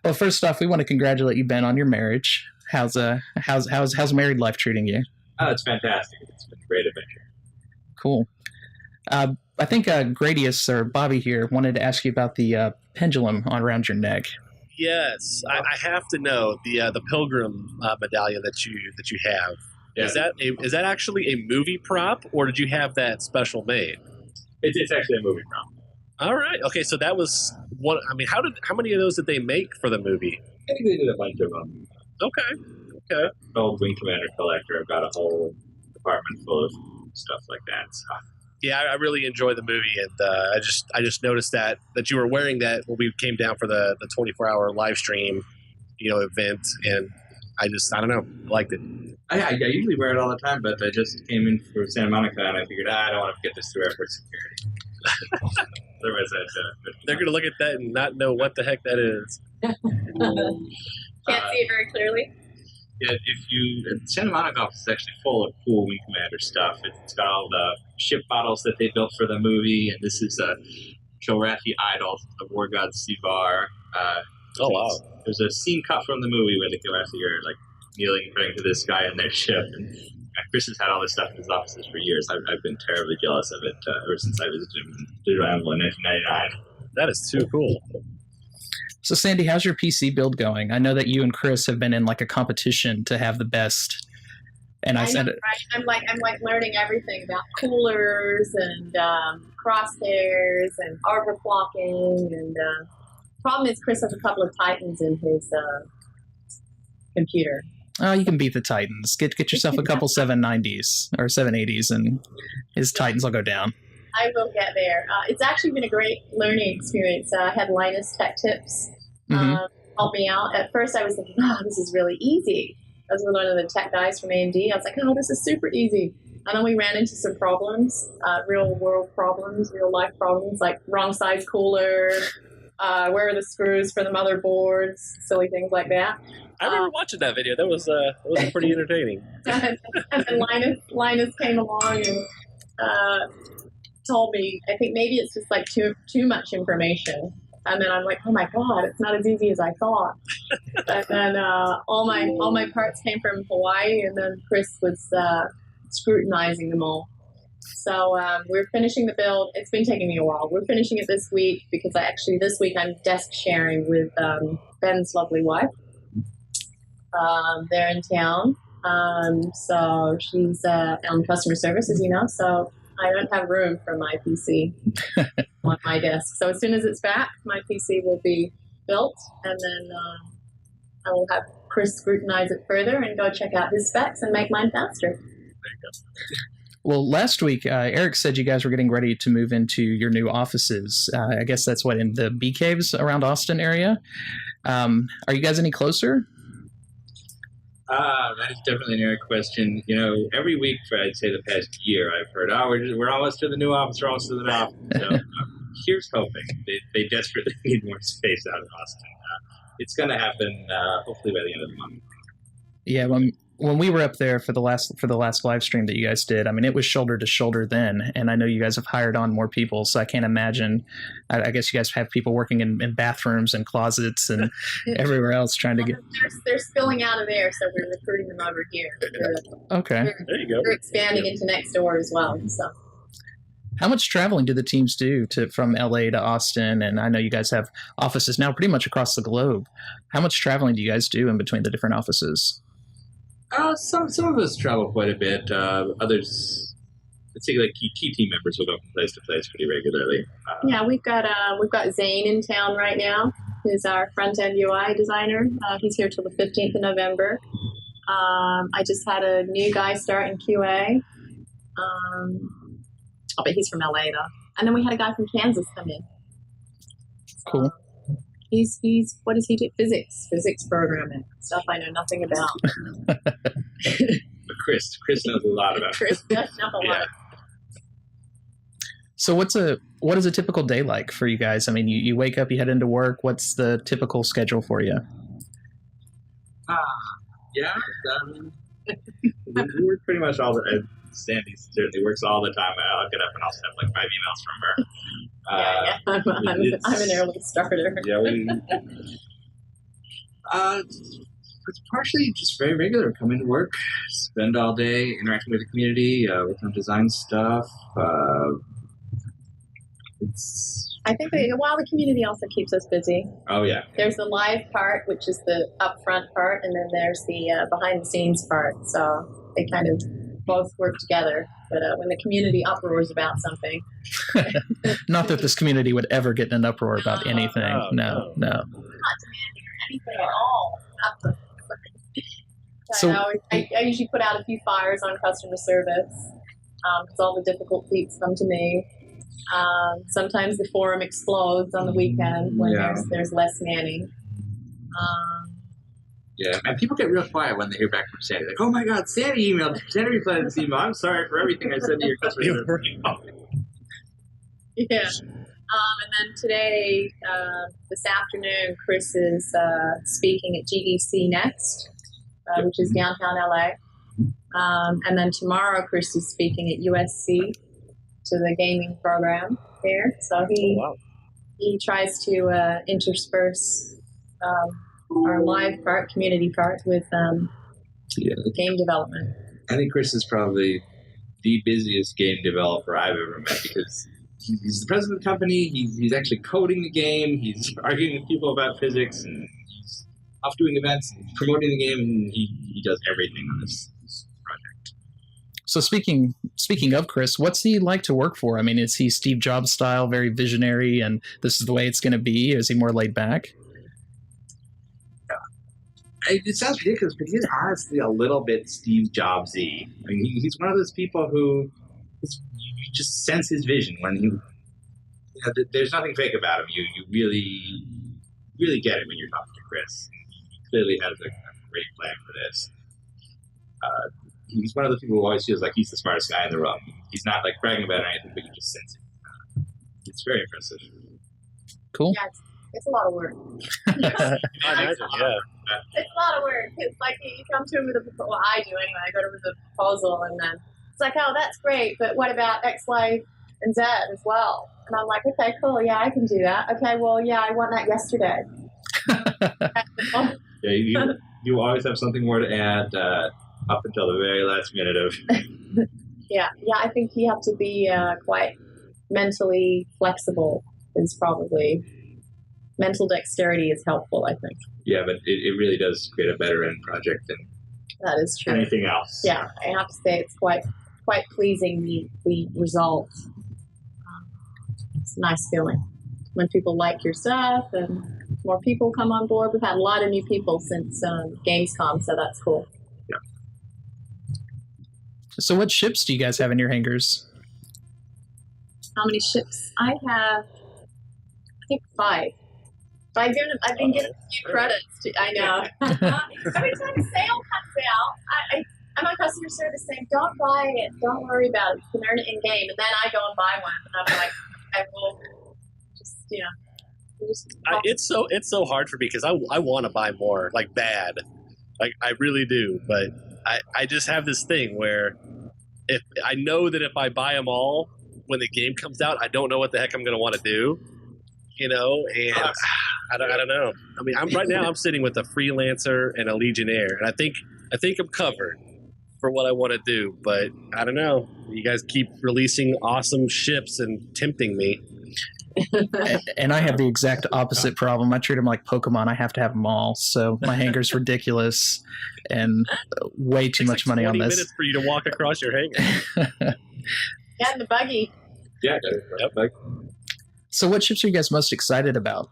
Well, first off, we want to congratulate you, Ben, on your marriage. How's married life treating you? Oh, it's fantastic. It's been a great adventure. Cool. I think Gradius or Bobby here wanted to ask you about the pendulum on around your neck. Yes, I have to know the pilgrim medallion that you have. Yeah. Is that actually a movie prop, or did you have that special made? It's actually a movie prop. All right. Okay, so that was one. I mean, how many of those did they make for the movie? I think they did a bunch of them. Okay. Old Wing Commander collector. I've got a whole department full of stuff like that. So. Yeah, I really enjoy the movie, and I just noticed that you were wearing that when we came down for the 24-hour live stream, event, and I don't know, I liked it. I usually wear it all the time, but I just came in for Santa Monica, and I figured I don't want to get this through airport security. Otherwise, they're going to look at that and not know what the heck that is. Can't see it very clearly. Yeah, Santa Monica office is actually full of cool Wing Commander stuff. It's got all the ship models that they built for the movie, and this is a Kilrathi idol of War God Sivar. Oh, wow. There's a scene cut from the movie where the Kilrathi are like kneeling and praying to this guy in their ship, and Chris has had all this stuff in his offices for years. I've been terribly jealous of it ever since I visited him in Digital Animal in 1999. That is too cool. So, Sandy, how's your PC build going? I know that you and Chris have been in like a competition to have the best. And I said, know, right? I'm like learning everything about coolers and crosshairs and overclocking. And problem is, Chris has a couple of Titans in his computer. Oh, you can beat the Titans. Get yourself a couple 790s or 780s, and his Titans will go down. I will get there. It's actually been a great learning experience. I had Linus Tech Tips help me out. At first, I was thinking, this is really easy. I was with one of the tech guys from A&D. I was like, this is super easy. And then we ran into some problems, real world problems, real life problems, like wrong size cooler, where are the screws for the motherboards, silly things like that. I remember watching that video. That was pretty entertaining. And then Linus came along and told me, I think maybe it's just like too much information. And then I'm like, oh my God, it's not as easy as I thought. And then all my parts came from Hawaii, and then Chris was scrutinizing them all. So we're finishing the build. It's been taking me a while. We're finishing it this week because this week I'm desk sharing with Ben's lovely wife. They're in town. So she's on customer service, as you know. So I don't have room for my PC on my desk. So as soon as it's back, my PC will be built, and then I will have Chris scrutinize it further and go check out his specs and make mine faster. There you go. Well, last week, Eric said you guys were getting ready to move into your new offices. I guess that's in the Bee Caves around Austin area. Are you guys any closer? That is definitely an Eric question. Every week for, I'd say, the past year, I've heard, we're almost to the new office, So here's hoping. They desperately need more space out in Austin. It's going to happen, hopefully, by the end of the month. Yeah, when we were up there for the last live stream that you guys did, I mean, it was shoulder to shoulder then, and I know you guys have hired on more people, so I can't imagine. I guess you guys have people working in bathrooms and closets and everywhere else trying to get. They're spilling out of there, so we're recruiting them over here. Okay, there you go. We're expanding into next door as well. So, how much traveling do the teams do from LA to Austin? And I know you guys have offices now pretty much across the globe. How much traveling do you guys do in between the different offices? Some of us travel quite a bit. Others, let's say, like key team members will go from place to place pretty regularly. Yeah, we've got Zane in town right now, who's our front end UI designer. He's here till the 15th of November. I just had a new guy start in QA. But he's from LA though. And then we had a guy from Kansas come in. Cool. He's what does he do? Physics programming, stuff I know nothing about. But Chris knows a lot about it. Chris does know a lot. So what is a typical day like for you guys? I mean, you wake up, you head into work. What's the typical schedule for you? We work pretty much all the. Sandy certainly works all the time. I'll get up and I'll send like 5 emails from her. I'm an early starter. Yeah, It's partially just very regular. Come into work, spend all day interacting with the community, working on design stuff. I think while the community also keeps us busy. Oh yeah. There's the live part, which is the upfront part, and then there's the behind the scenes part. So they kind of both work together. But when the community uproars about something, not that this community would ever get in an uproar about anything. No. I'm not demanding anything at all. So I usually put out a few fires on customer service because all the difficult tweets come to me. Sometimes the forum explodes on the weekend when there's less manning. Yeah, and people get real quiet when they hear back from Sandy. Like, oh my God, Sandy emailed. Sandy replied to this email. I'm sorry for everything I said to your customer service. Yeah. And then today, this afternoon, Chris is speaking at GDC Next, which is downtown LA. And then tomorrow, Chris is speaking at USC to the gaming program there. So he tries to intersperse our live part, community part, with game development. I think Chris is probably the busiest game developer I've ever met because he's the president of the company. He's actually coding the game. He's arguing with people about physics, and he's off doing events and promoting the game. And he does everything on this project. So speaking of Chris, what's he like to work for? I mean, is he Steve Jobs style, very visionary, and this is the way it's going to be? Is he more laid back? It sounds ridiculous, but he's honestly a little bit Steve Jobs-y. I mean, he's one of those people who you just sense his vision when there's nothing fake about him. You really get it when you're talking to Chris. He clearly has a great plan for this. He's one of those people who always feels like he's the smartest guy in the room. He's not like bragging about anything, but you just sense it. It's very impressive. Cool. Yeah, it's a lot of work. I imagine, yeah. It's a lot of work. It's like you come to him with a proposal. Well, I do anyway. I go to him with a proposal, and then it's like, oh, that's great, but what about X, Y, and Z as well? And I'm like, okay, cool, yeah, I can do that. Okay, well, yeah, I want that yesterday. Yeah, you always have something more to add up until the very last minute of. Yeah, I think you have to be quite mentally flexible. Is probably mental dexterity is helpful, I think. Yeah, but it really does create a better end project than that is true. Anything else. Yeah, I have to say it's quite pleasing, the result. It's a nice feeling when people like your stuff and more people come on board. We've had a lot of new people since Gamescom, so that's cool. Yeah. So what ships do you guys have in your hangars? How many ships? I have, I think 5. But I've been getting a few credits. I know. Every time a sale comes out, I'm on customer service saying, don't buy it. Don't worry about it. You can earn it in-game. And then I go and buy one. And I'm like, I will just, it's so hard for me because I want to buy more, like bad. Like, I really do. But I just have this thing where if I know that if I buy them all, when the game comes out, I don't know what the heck I'm going to want to do. And I don't know. I mean, I'm sitting with a freelancer and a legionnaire, and I think I'm covered for what I want to do. But I don't know. You guys keep releasing awesome ships and tempting me. And I have the exact opposite problem. I treat them like Pokemon. I have to have them all. So my hangar's ridiculous and way too much money on this. 20 minutes for you to walk across your hangar. Yeah, in the buggy. Yeah. Yep. So what ships are you guys most excited about?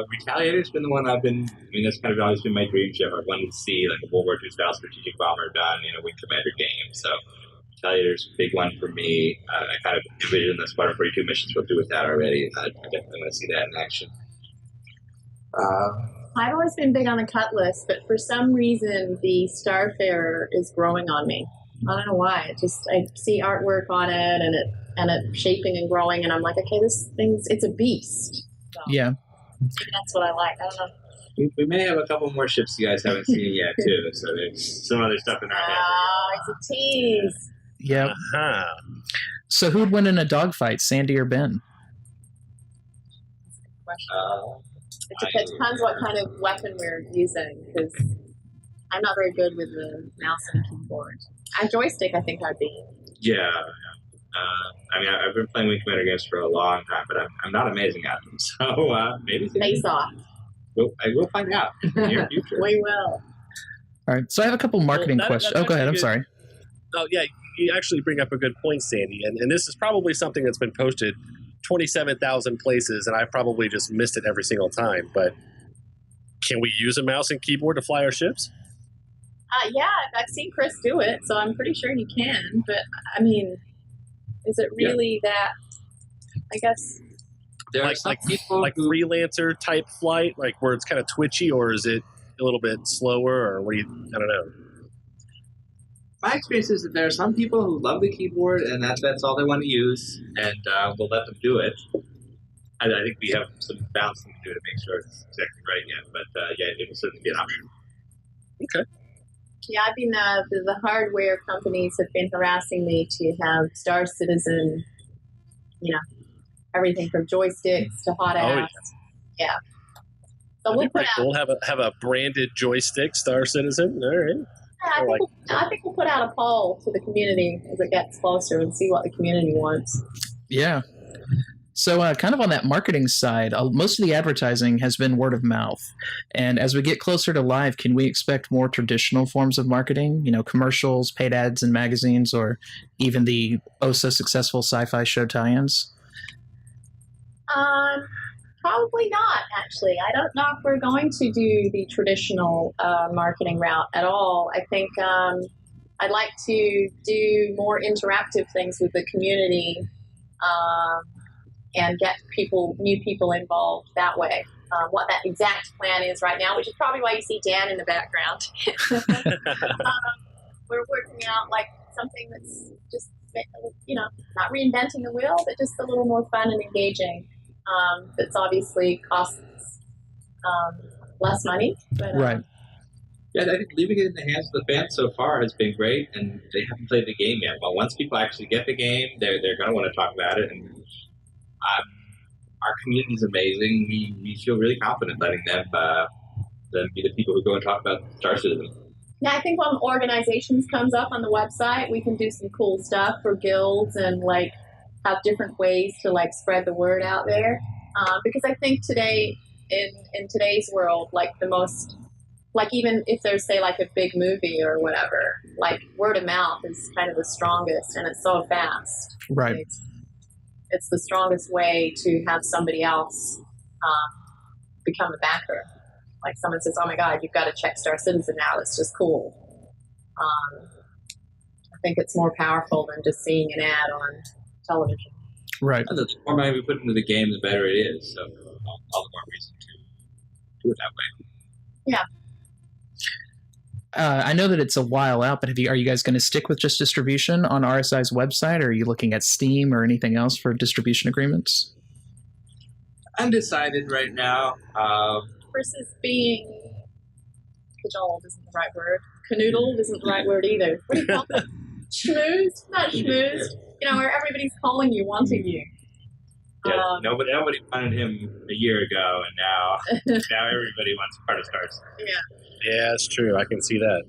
Retaliator's been the one that's kind of always been my dream ship. I've wanted to see like a World War II style strategic bomber done in a Wing Commander game. So Retaliator's a big one for me. I kind of envision the Squadron 42 missions we'll do with that already. I definitely want to see that in action. I've always been big on the Cutlass, but for some reason the Starfarer is growing on me. I don't know why. I see artwork on it and it shaping and growing, and I'm like, okay, it's a beast. So. Yeah. Maybe that's what I like. I don't know. We may have a couple more ships you guys haven't seen yet, too. So there's some other stuff in our head. Oh, it's a tease. Yep. Uh-huh. So who'd win in a dogfight, Sandy or Ben? It depends what kind of weapon we're using, because I'm not very good with the mouse and keyboard. A joystick, I think I'd be. Yeah. I mean, I've been playing Wing Commander games for a long time, but I'm not amazing at them. So maybe Face off. I will find out in the near future. We will. All right. So I have a couple marketing questions. Oh, go ahead. I'm sorry. Oh, yeah. You actually bring up a good point, Sandy. And this is probably something that's been posted 27,000 places, and I probably just missed it every single time. But can we use a mouse and keyboard to fly our ships? Yeah, I've seen Chris do it, so I'm pretty sure he can. But, I mean, is it really that, I guess... There are some people who, freelancer type flight, like where it's kind of twitchy, or is it a little bit slower, or what do you? I don't know. my experience is that there are some people who love the keyboard and that's all they want to use, and we'll let them do it. I think we have some balancing to do to make sure it's exactly right yet, but yeah, it will certainly be an option. Okay. Yeah, I've been the hardware companies have been harassing me to have Star Citizen, you know, everything from joysticks to hot ass. Yeah. So we'll put out. Cool. Have a branded joystick, Star Citizen. All right. Yeah, I think we'll put out a poll to the community as it gets closer and see what the community wants. Yeah. So kind of on that marketing side, most of the advertising has been word of mouth. And as we get closer to live, can we expect more traditional forms of marketing? You know, commercials, paid ads in magazines, or even the oh-so-successful sci-fi show tie-ins? Probably not, actually. I don't know if we're going to do the traditional marketing route at all. I think I'd like to do more interactive things with the community and get new people involved that way. What that exact plan is right now, which is probably why you see Dan in the background. We're working out like something that's just, you know, not reinventing the wheel, but just a little more fun and engaging. That's obviously costs less money. But, Right. Yeah, I think leaving it in the hands of the fans so far has been great, and they haven't played the game yet. But once people actually get the game, they're going to want to talk about it. And our community is amazing. We feel really confident letting them be the people who go and talk about Star Citizen. Yeah, I think when organizations comes up on the website, we can do some cool stuff for guilds and like have different ways to like spread the word out there. Because I think today, in today's world, like the most, like even if there's say like a big movie or whatever, like word of mouth is kind of the strongest, and it's so fast. Right. It's the strongest way to have somebody else become a backer. Like someone says, "Oh my God, you've got to check Star Citizen now. It's just cool." I think it's more powerful than just seeing an ad on television. Right. And the more money we put into the game, the better it is. So all the more reason to do it that way. Yeah. I know that it's a while out, but are you guys going to stick with just distribution on RSI's website, or are you looking at Steam or anything else for distribution agreements? Undecided right now. Versus being cajoled isn't the right word. Canoodled isn't the right word either. What do you call it? Schmoozed? Not schmoozed. You know, where everybody's calling you, wanting you. Yeah, nobody wanted him a year ago, and now everybody wants part of Stars. Yeah, that's true. I can see that.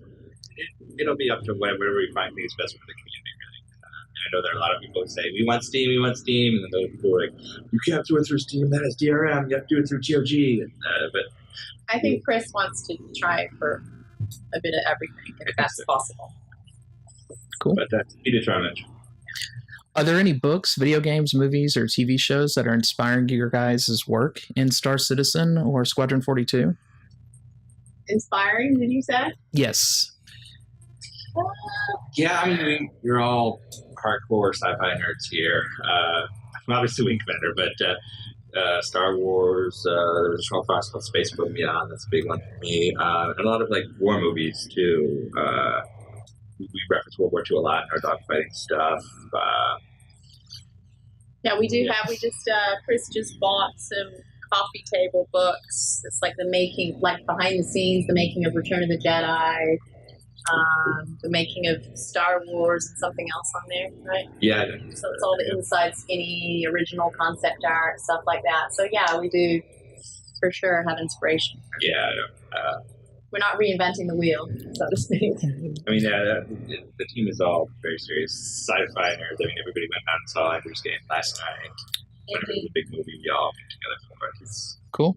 It'll be up to whatever we find things best for the community, really. I know there are a lot of people who say, we want Steam, and then those people are like, you can't do it through Steam, that is DRM, you have to do it through GOG. But I think Chris wants to try for a bit of everything, if that's possible. Cool. But that's to be determined. Are there any books, video games, movies, or TV shows that are inspiring your guys' work in Star Citizen or Squadron 42? Inspiring, did you say? Yes. Yeah, I mean, we're all hardcore sci-fi nerds here. Obviously Wing Commander, but Star Wars, there's a show called Space Boom Beyond, that's a big one for me. And a lot of like war movies too. We reference World War II a lot in our dogfighting stuff. Yeah, we do have. We just Chris just bought some coffee table books. It's like the making, like behind the scenes, the making of Return of the Jedi, the making of Star Wars, and something else on there, right? Yeah. So it's all the inside skinny, original concept art, stuff like that. So yeah, we do. for sure have inspiration. Yeah. We're not reinventing the wheel, so to speak. I mean, the team is all very serious sci-fi nerds. I mean, everybody went out and saw Ender's Game last night. Whenever the big movie we all came together for it. It's Cool.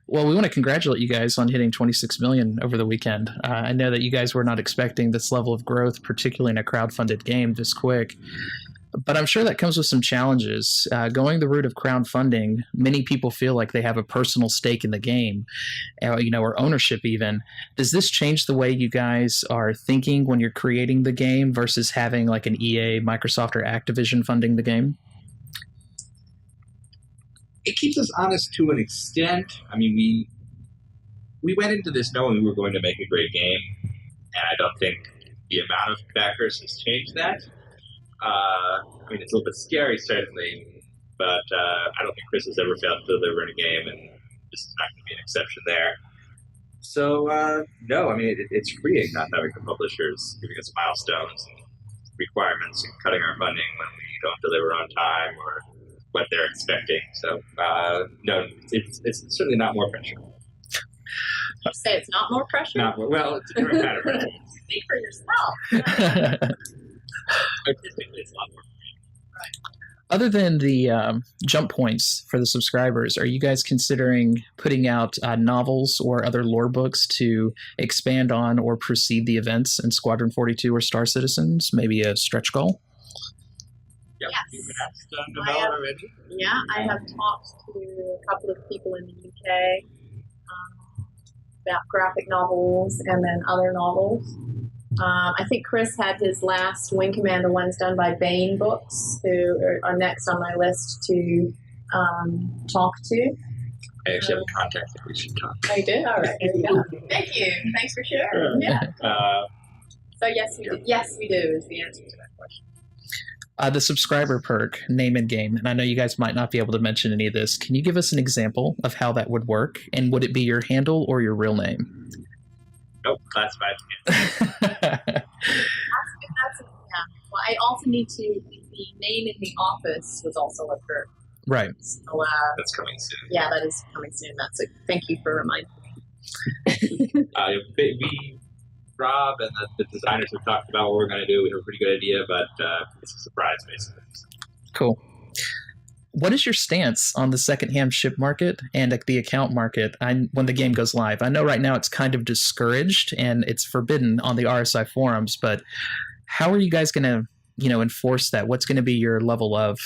Well, we want to congratulate you guys on hitting 26 million over the weekend. I know that you guys were not expecting this level of growth, particularly in a crowdfunded game this quick. But I'm sure that comes with some challenges. Going the route of crowdfunding, many people feel like they have a personal stake in the game, or ownership even. Does this change the way you guys are thinking when you're creating the game versus having like an EA, Microsoft, or Activision funding the game? It keeps us honest to an extent. I mean, we went into this knowing we were going to make a great game, and I don't think the amount of backers has changed that. I mean, it's a little bit scary, certainly, but I don't think Chris has ever failed to deliver in a game, and this is not going to be an exception there. So, no, I mean, it's freeing not having the publishers giving us milestones and requirements and cutting our funding when we don't deliver on time or what they're expecting. So, no, it's certainly not more pressure. You say it's not more pressure? Not more, well, it's a different kind of pressure. Speak for yourself. Artistically, it's a lot more. Other than the jump points for the subscribers, are you guys considering putting out novels or other lore books to expand on or precede the events in Squadron 42 or Star Citizens? Maybe a stretch goal? Yep. Yes. You have done development already? Yeah, I have talked to a couple of people in the UK about graphic novels and then other novels. I think Chris had his last Wing Commander ones done by Bane Books, who are next on my list to talk to. I actually have a contact that we should talk. Oh, you do? All right, there you go. Thank you. Thanks for sharing. Yeah. So yes, we do. Yes, we do is the answer to that question. The subscriber perk, name and game, and I know you guys might not be able to mention any of this. Can you give us an example of how that would work? And would it be your handle or your real name? Nope, classified. Yeah. Well, I also need to. The name in the office was also a perk. Right. So, That's coming soon. yeah, that is coming soon. That's a thank you for reminding me. Rob and the designers have talked about what we're going to do. We have a pretty good idea, but it's a surprise, basically. Cool. What is your stance on the secondhand ship market and the account market when the game goes live? I know right now it's kind of discouraged and it's forbidden on the RSI forums, but how are you guys going to, enforce that? What's going to be your level of,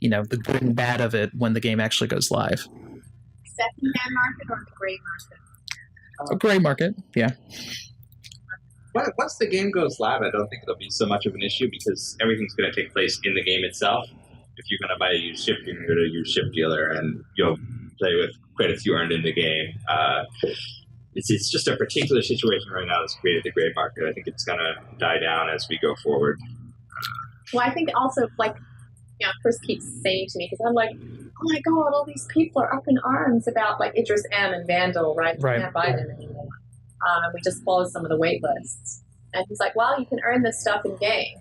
the good and bad of it when the game actually goes live? Second-hand market or the gray market? A gray market, yeah. Once the game goes live, I don't think it'll be so much of an issue because everything's going to take place in the game itself. If you're going to buy a used ship, you're going to go to a used ship dealer and you'll play with credits you earned in the game. It's just a particular situation right now that's created the gray market. I think it's going to die down as we go forward. Well, I think also, Chris keeps saying to me, because I'm like, oh my God, all these people are up in arms about, Idris M and Vandal, right? We can't buy them anymore. And we just followed some of the wait lists. And he's like, well, you can earn this stuff in game.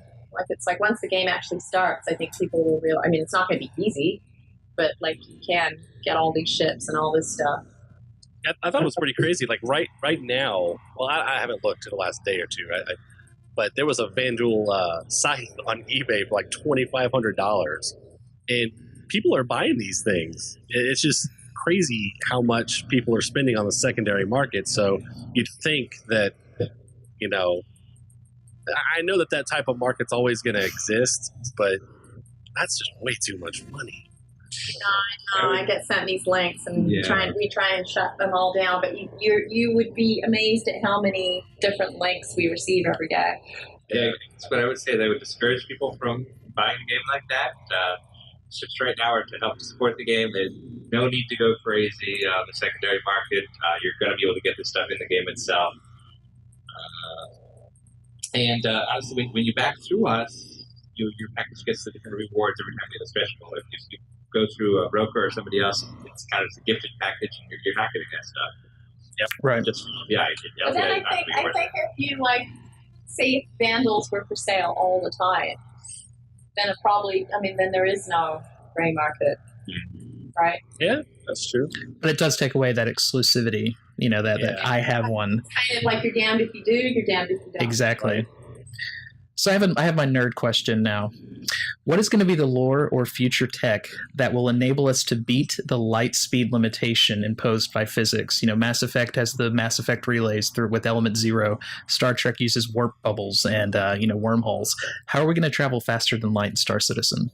Once the game actually starts, I think people will realize, it's not going to be easy, but, you can get all these ships and all this stuff. I thought it was pretty crazy. Right now, well, I haven't looked in the last day or two, but there was a Vandal site on eBay for $2,500, and people are buying these things. It's just crazy how much people are spending on the secondary market. So you'd think that, I know that type of market's always going to exist, but that's just way too much money. No, I get sent these links and we try and shut them all down, but you would be amazed at how many different links we receive every day. Yeah, that's what I would say. They would discourage people from buying a game like that. Ships right now are to help support the game. There's no need to go crazy on the secondary market. You're going to be able to get this stuff in the game itself. And honestly, when you back through us, your package gets the different rewards every time you get a special. If you go through a broker or somebody else, it's kind of a gifted package, and you're not getting that stuff. Yep. Right. But then I think if you say if Vandals were for sale all the time, then then there is no gray market. right? Yeah, that's true. But it does take away that exclusivity, that I have one. Kind of like you're damned if you do, you're damned if you don't. Exactly. Right. So I have my nerd question now. What is going to be the lore or future tech that will enable us to beat the light speed limitation imposed by physics? Mass Effect has the Mass Effect relays with Element Zero. Star Trek uses warp bubbles and wormholes. How are we going to travel faster than light in Star Citizen?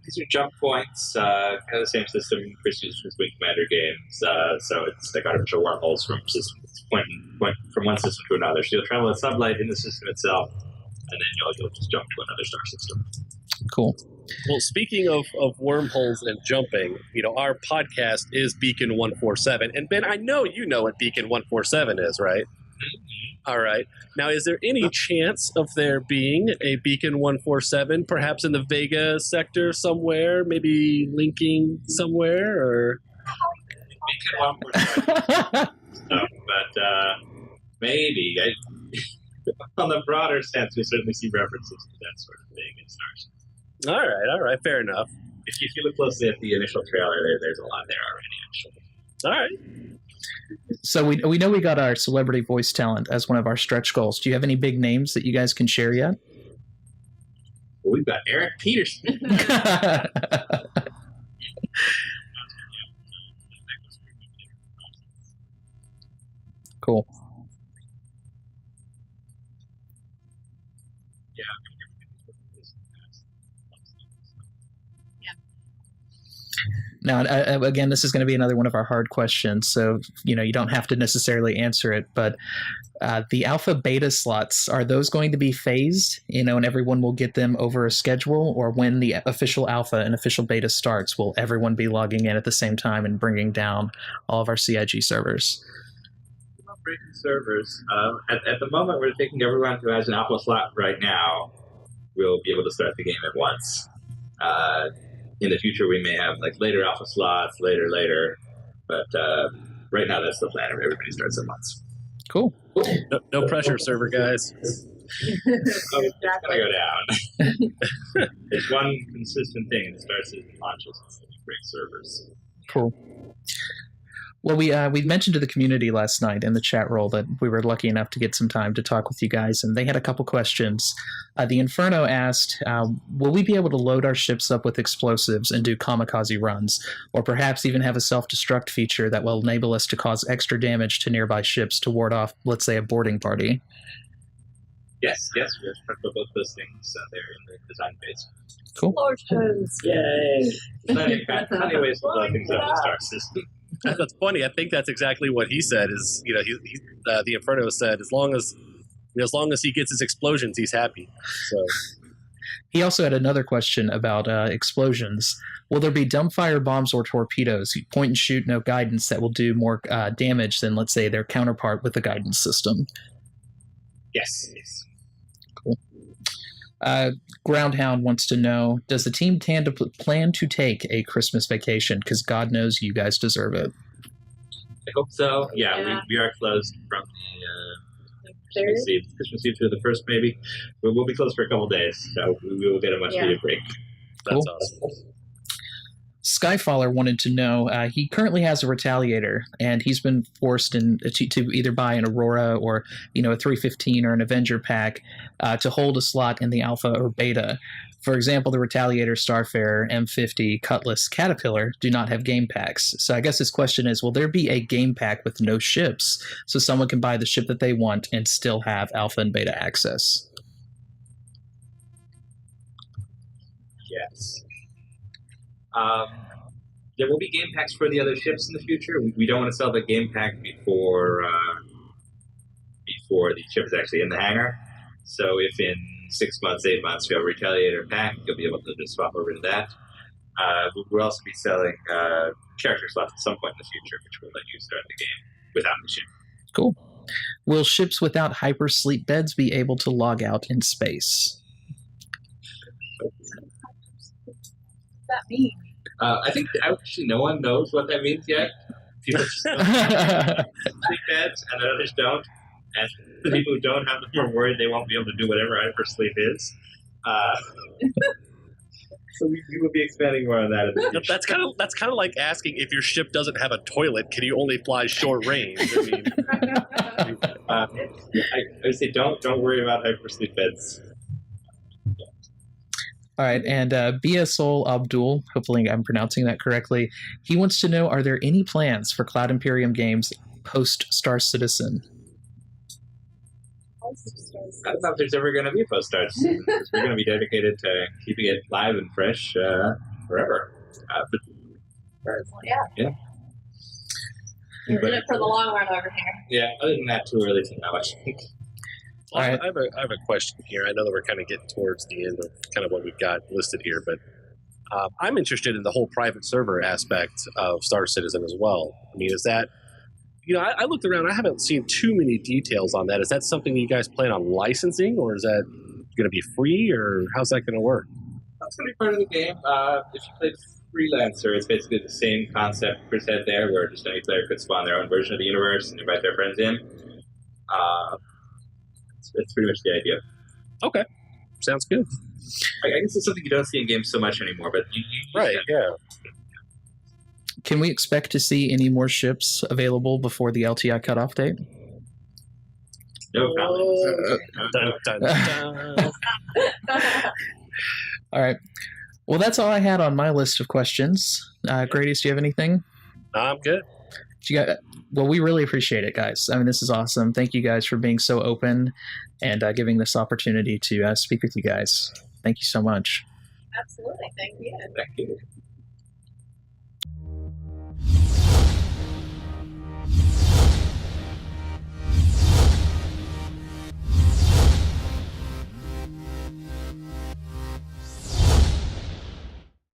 These are jump points, kind of the same system Chris used for Wing Commander games. So it's like artificial wormholes from from one system to another. So you'll travel at sublight in the system itself, and then you'll just jump to another star system. Cool. Well, speaking of wormholes and jumping, our podcast is Beacon 147. And Ben, I know you know what Beacon 147 is, right? All right. Now, is there any chance of there being a Beacon 147, perhaps in the Vega sector somewhere, maybe linking somewhere, or? Beacon 147. But maybe. On the broader sense, we certainly see references to that sort of thing in Star Citizen. All right, fair enough. If you look closely at the initial trailer, there's a lot there already, actually. All right. So we know we got our celebrity voice talent as one of our stretch goals. Do you have any big names that you guys can share yet? Well, we've got Eric Peterson. Cool. Now, again, this is going to be another one of our hard questions, so you don't have to necessarily answer it. But the alpha beta slots, are those going to be phased? And everyone will get them over a schedule, or when the official alpha and official beta starts, will everyone be logging in at the same time and bringing down all of our CIG servers? Breaking servers. At the moment, we're thinking everyone who has an alpha slot right now will be able to start the game at once. In the future, we may have later alpha slots, later. But right now, that's the plan. Everybody starts at once. Cool. No pressure, server guys. It's going to go down. It's one consistent thing. It starts as launches instead of break servers. Cool. Well, we mentioned to the community last night in the chat roll that we were lucky enough to get some time to talk with you guys, and they had a couple questions. The Inferno asked, will we be able to load our ships up with explosives and do kamikaze runs, or perhaps even have a self-destruct feature that will enable us to cause extra damage to nearby ships to ward off, let's say, a boarding party? Yes, we're talking about both those things there in the design phase. Cool. Explosions, yay! Plenty of ways to blow things up in the star system. That's funny. I think that's exactly what he said. Is the Inferno said as long as he gets his explosions, he's happy. So he also had another question about explosions. Will there be dumbfire bombs or torpedoes, point and shoot, no guidance, that will do more damage than, let's say, their counterpart with the guidance system? Yes. Cool. Groundhound wants to know, does the team plan to take a Christmas vacation? Because God knows you guys deserve it. I hope so. Yeah. We are closed from the Christmas Eve through the 1st, maybe. But we'll be closed for a couple days, so we will get a much-needed break. Cool. That's awesome. Skyfaller wanted to know, he currently has a Retaliator, and he's been forced to either buy an Aurora or a 315 or an Avenger pack to hold a slot in the Alpha or Beta. For example, the Retaliator, Starfarer, M50, Cutlass, Caterpillar do not have game packs. So I guess his question is, will there be a game pack with no ships so someone can buy the ship that they want and still have Alpha and Beta access? Yes. There will be game packs for the other ships in the future. We don't want to sell the game pack before the ship is actually in the hangar. So if in 6 months, 8 months, you have a Retaliator pack, you'll be able to just swap over to that. We'll also be selling character slots at some point in the future, which will let you start the game without the ship. Cool. Will ships without hypersleep beds be able to log out in space? What does that mean? I think actually no one knows what that means yet. People just know sleep beds, and others don't. And the people who don't have them are worried they won't be able to do whatever hypersleep is. So we will be expanding more on that. In the future. That's kind of like asking if your ship doesn't have a toilet, can you only fly short range? I mean, I would say don't worry about hypersleep beds. All right, and BSol Abdul, hopefully I'm pronouncing that correctly, he wants to know, are there any plans for Cloud Imperium games post-Star Citizen? I don't know if there's ever going to be post starts. We're going to be dedicated to keeping it live and fresh forever. Yeah. We're in it for the long run over here. Yeah, other than that, too early to know, I think. Well, All right. I have a question here. I know that we're kind of getting towards the end of kind of what we've got listed here, but I'm interested in the whole private server aspect of Star Citizen as well. I mean, is that, I looked around. I haven't seen too many details on that. Is that something you guys plan on licensing, or is that going to be free, or how's that going to work? That's going to be part of the game. If you play Freelancer, it's basically the same concept presented there, where just any player could spawn their own version of the universe and invite their friends in. It's pretty much the idea. Okay, sounds good. I guess it's something you don't see in games so much anymore, but you Right, yeah. Can we expect to see any more ships available before the LTI cutoff date? No comment. Dun, dun, dun. All right. Well, that's all I had on my list of questions. Gradius, do you have anything? I'm good. Well, we really appreciate it, guys. I mean, this is awesome. Thank you guys for being so open and giving this opportunity to speak with you guys. Thank you so much. Absolutely. Thank you. Thank you.